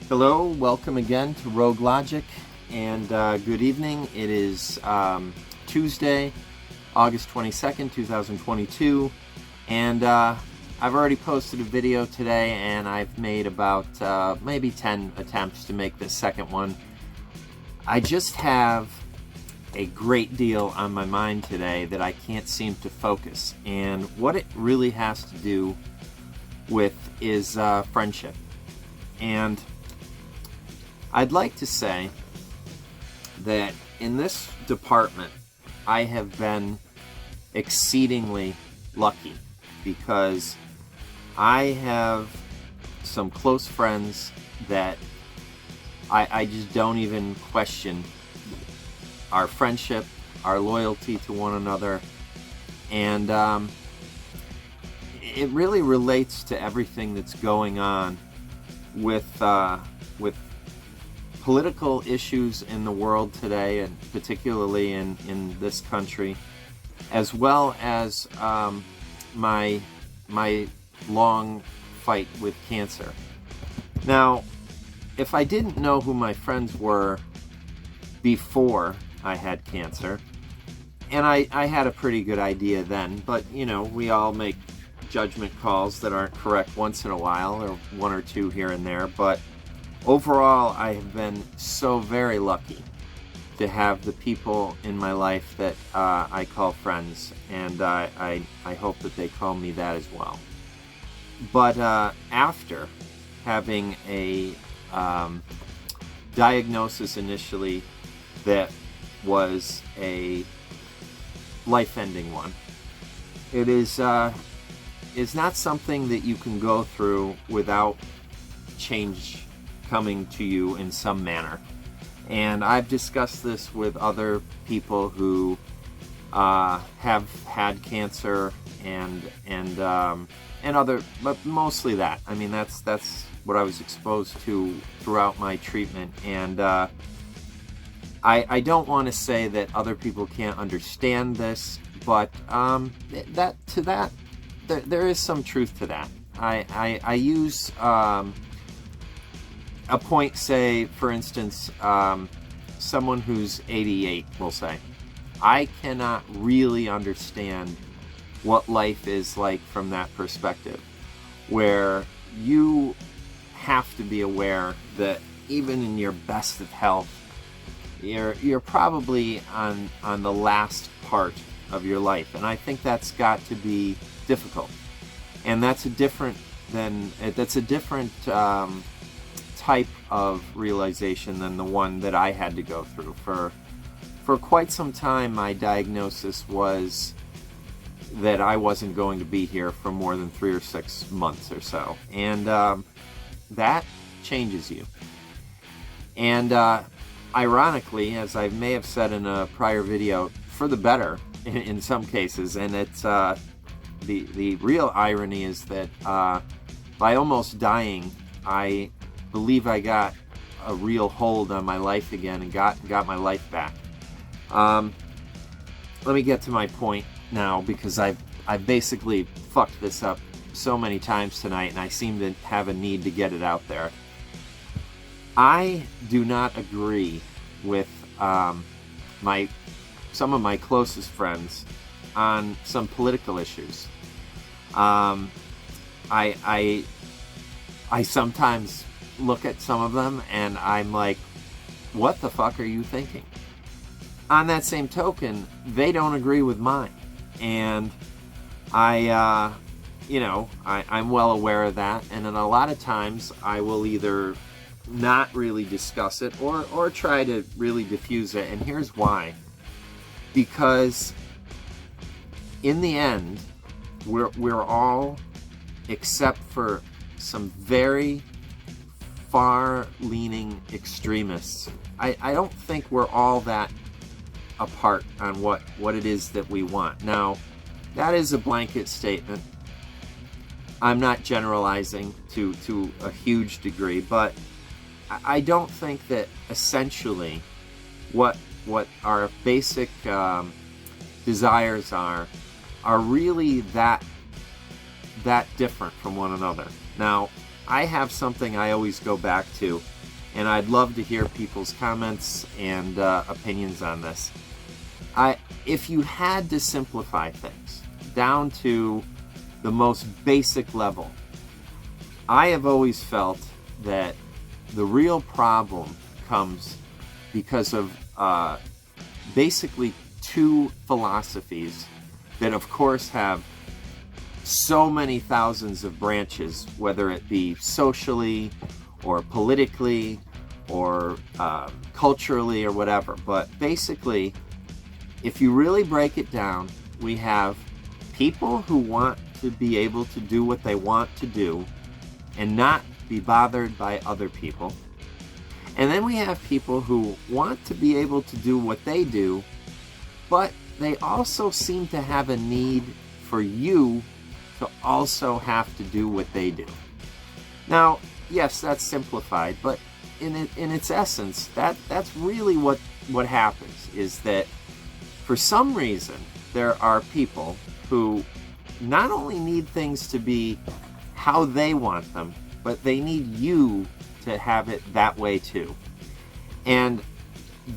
Hello, welcome again to Rogue Logic, and good evening. It is Tuesday, August 22nd, 2022, and I've already posted a video today, and I've made about maybe 10 attempts to make this second one. I just have a great deal on my mind today that I can't seem to focus, and what it really has to do with is friendship. And I'd like to say that in this department, I have been exceedingly lucky because I have some close friends that I just don't even question our friendship, our loyalty to one another, and it really relates to everything that's going on with political issues in the world today, and particularly in this country, as well as my long fight with cancer. Now, if I didn't know who my friends were before I had cancer, and I had a pretty good idea then, but you know, we all make judgment calls that aren't correct once in a while, or one or two here and there, but overall, I have been so very lucky to have the people in my life that I call friends, and I hope that they call me that as well. But after having a diagnosis initially that was a life-ending one, it is not something that you can go through without change coming to you in some manner. And I've discussed this with other people who have had cancer and other, but mostly that. I mean, that's what I was exposed to throughout my treatment, and I don't want to say that other people can't understand this, but there is some truth to that. I use a point, say, for instance, someone who's 88 will say, I cannot really understand what life is like from that perspective, where you have to be aware that even in your best of health, you're probably on the last part of your life, and I think that's got to be difficult, and that's a different type of realization than the one that I had to go through. For quite some time, my diagnosis was that I wasn't going to be here for more than 3 or 6 months or so, and that changes you. And ironically, as I may have said in a prior video, for the better in some cases, and it's the real irony is that by almost dying, I believe I got a real hold on my life again and got my life back. Let me get to my point now, because I've basically fucked this up so many times tonight, and I seem to have a need to get it out there. I do not agree with some of my closest friends on some political issues. I sometimes look at some of them and I'm like, what the fuck are you thinking? On that same token, they don't agree with mine, and I'm well aware of that, and then a lot of times I will either not really discuss it or try to really diffuse it, and here's why. Because in the end, we're all, except for some very far-leaning extremists, I don't think we're all that apart on what it is that we want. Now, that is a blanket statement. I'm not generalizing to a huge degree, but I don't think that essentially what our basic desires are really that different from one another. Now, I have something I always go back to and I'd love to hear people's comments and opinions on this. If you had to simplify things down to the most basic level, I have always felt that the real problem comes because of basically two philosophies that of course have so many thousands of branches, whether it be socially or politically or culturally or whatever. But basically, if you really break it down, we have people who want to be able to do what they want to do and not be bothered by other people. And then we have people who want to be able to do what they do, but they also seem to have a need for you to also have to do what they do. Now, yes, that's simplified, but in its essence, that's really what happens, is that for some reason there are people who not only need things to be how they want them, but they need you to have it that way too. And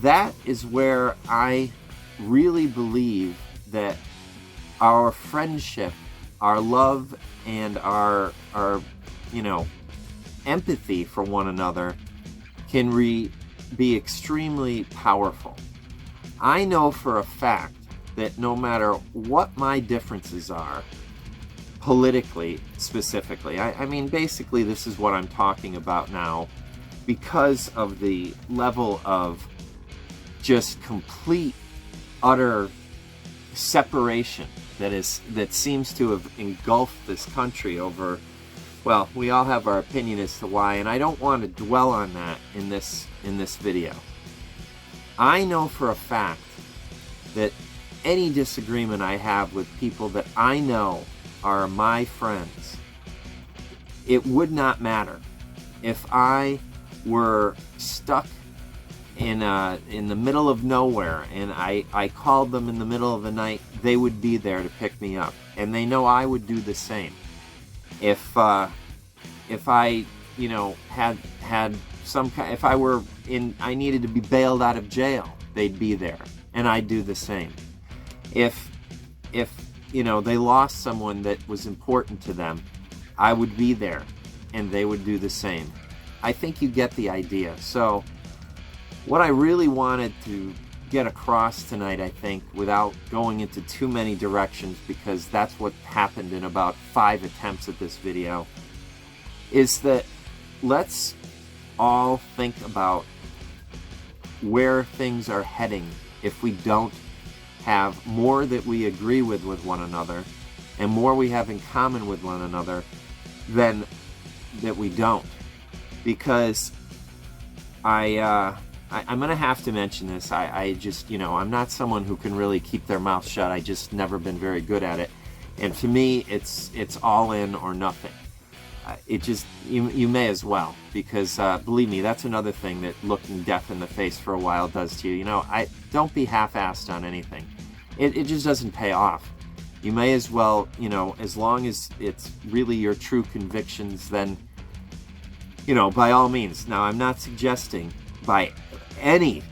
that is where I really believe that our friendship, our love, and our empathy for one another can be extremely powerful. I know for a fact that no matter what my differences are, politically specifically, I mean basically this is what I'm talking about now, because of the level of just complete, utter separation that seems to have engulfed this country over, well, we all have our opinion as to why, and I don't want to dwell on that in this video. I know for a fact that any disagreement I have with people that I know are my friends, it would not matter if I were stuck in the middle of nowhere and I called them in the middle of the night. They would be there to pick me up, and they know I would do the same. If I had some kind, if I needed to be bailed out of jail, they'd be there, and I'd do the same. If they lost someone that was important to them, I would be there, and they would do the same. I think you get the idea. So what I really wanted to get across tonight, I think, without going into too many directions, because that's what happened in about 5 attempts at this video, is that let's all think about where things are heading if we don't have more that we agree with one another and more we have in common with one another than that we don't. Because I'm going to have to mention this. I just, I'm not someone who can really keep their mouth shut. I just never been very good at it. And to me, it's all in or nothing. It just, you may as well, because believe me, that's another thing that looking death in the face for a while does to you. Don't be half-assed on anything. It just doesn't pay off. You may as well, as long as it's really your true convictions, then, by all means. Now, I'm not suggesting by any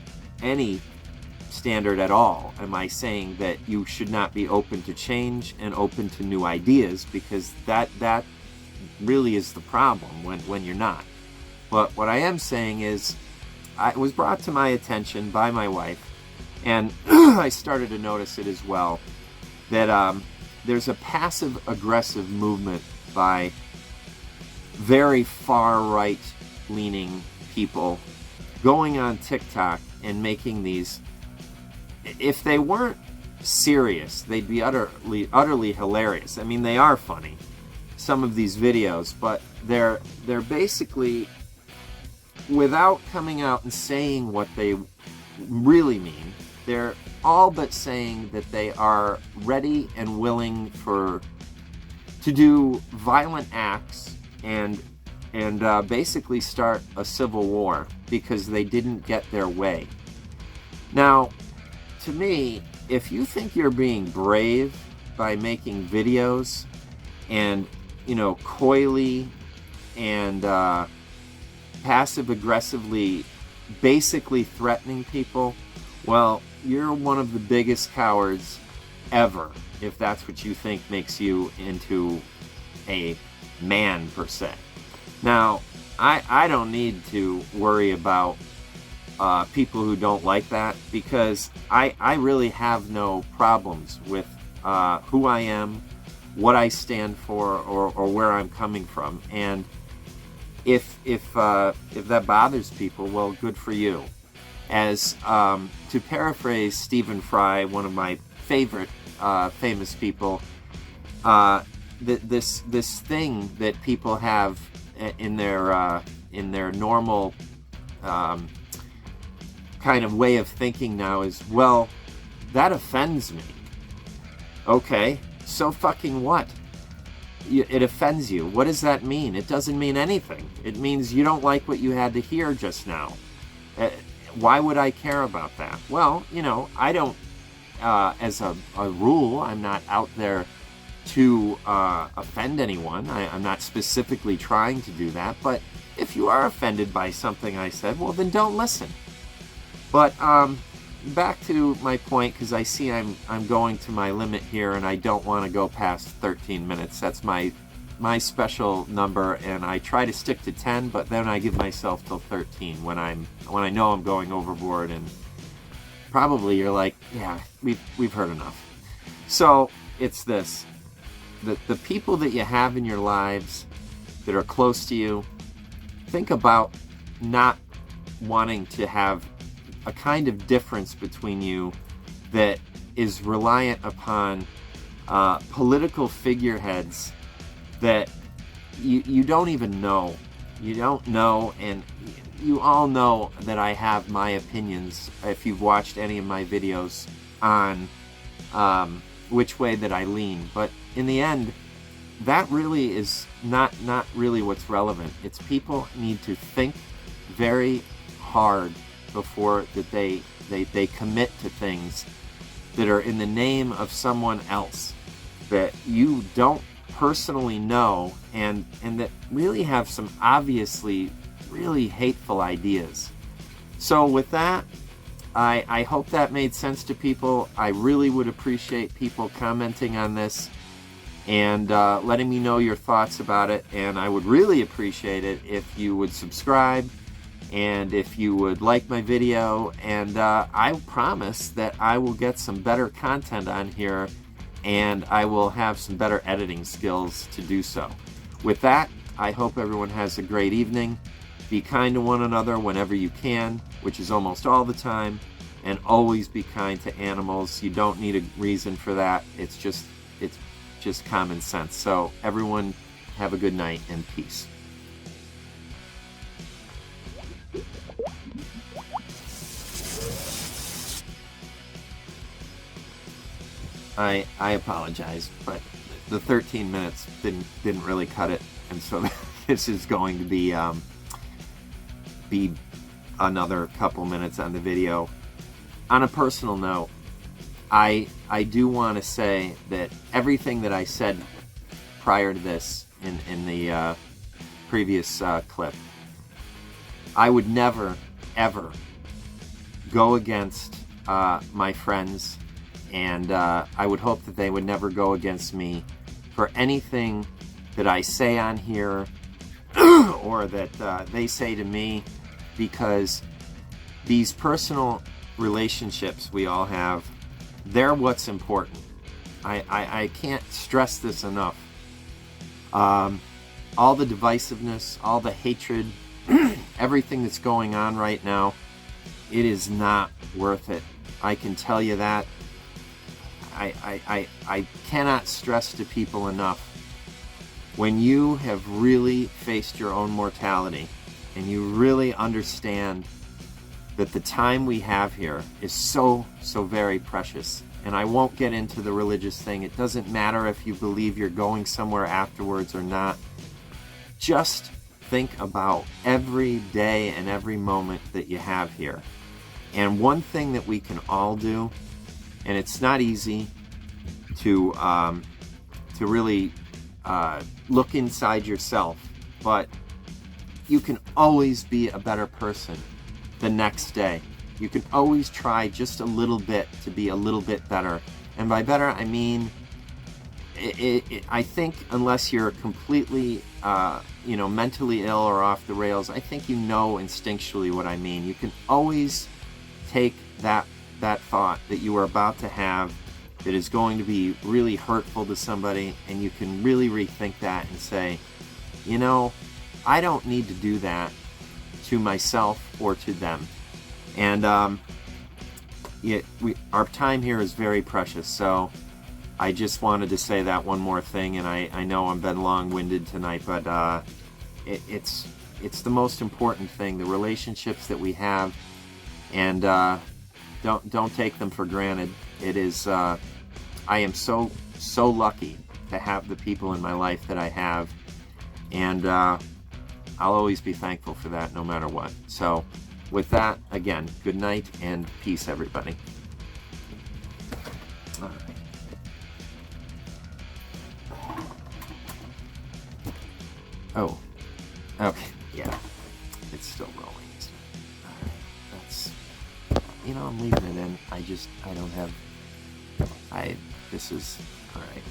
standard at all am I saying that you should not be open to change and open to new ideas, because that really is the problem when you're not. But what I am saying is, it was brought to my attention by my wife, and I started to notice it as well, that there's a passive-aggressive movement by very far-right leaning people going on TikTok and making these, if they weren't serious, they'd be utterly hilarious. I mean, they are funny, some of these videos, but they're basically, without coming out and saying what they really mean, they're all but saying that they are ready and willing to do violent acts and basically start a civil war because they didn't get their way. Now, to me, if you think you're being brave by making videos and, coyly and passive-aggressively basically threatening people, well, you're one of the biggest cowards ever, if that's what you think makes you into a man, per se. Now, I don't need to worry about people who don't like that, because I really have no problems with who I am, what I stand for, or where I'm coming from. And if that bothers people, well, good for you. As to paraphrase Stephen Fry, one of my favorite famous people, this thing that people have in their normal kind of way of thinking now is, well, that offends me. Okay, so fucking what? It offends you. What does that mean? It doesn't mean anything. It means you don't like what you had to hear just now. Why would I care about that? Well, you know, I don't, as a rule, I'm not out there to offend anyone. I'm not specifically trying to do that. But if you are offended by something I said, well, then don't listen. But back to my point, because I see I'm going to my limit here, and I don't want to go past 13 minutes. That's my special number, and I try to stick to 10, but then I give myself till 13 when I know I'm going overboard. And probably you're like, yeah, we've heard enough. So it's this: the people that you have in your lives that are close to you, think about not wanting to have a kind of difference between you that is reliant upon political figureheads that you don't even know. You don't know, and you all know that I have my opinions, if you've watched any of my videos, on which way that I lean. But in the end, that really is not really what's relevant. It's people need to think very hard before that they commit to things that are in the name of someone else that you don't personally know, and that really have some obviously really hateful ideas. So with that, I hope that made sense to people. I really would appreciate people commenting on this and letting me know your thoughts about it, and I would really appreciate it if you would subscribe and if you would like my video, and I promise that I will get some better content on here, and I will have some better editing skills to do so. With that, I hope everyone has a great evening. Be kind to one another whenever you can, which is almost all the time, and always be kind to animals. You don't need a reason for that. It's just common sense. So everyone, have a good night and peace. I apologize, but the 13 minutes didn't really cut it, and so this is going to be another couple minutes on the video. On a personal note, I do want to say that everything that I said prior to this in the previous clip, I would never ever go against my friends. And I would hope that they would never go against me for anything that I say on here or that they say to me, because these personal relationships we all have, they're what's important. I can't stress this enough. All the divisiveness, all the hatred, everything that's going on right now, it is not worth it. I can tell you that. I cannot stress to people enough, when you have really faced your own mortality and you really understand that the time we have here is so very precious. And I won't get into the religious thing. It doesn't matter if you believe you're going somewhere afterwards or not. Just think about every day and every moment that you have here. And one thing that we can all do, and it's not easy to really look inside yourself, but you can always be a better person the next day. You can always try just a little bit to be a little bit better. And by better, I mean, I think unless you're completely, mentally ill or off the rails, I think you know instinctually what I mean. You can always take that thought that you are about to have that is going to be really hurtful to somebody, and you can really rethink that and say, I don't need to do that to myself or to them. And our time here is very precious, so I just wanted to say that one more thing. And I know I'm been long-winded tonight, but it's the most important thing, the relationships that we have, and don't take them for granted. It is I am so lucky to have the people in my life that I have, and I'll always be thankful for that no matter what. So with that, again, good night and peace, everybody. All right. Oh, okay, yeah, it's still rolling. All right, that's, I'm leaving it in. This is, all right.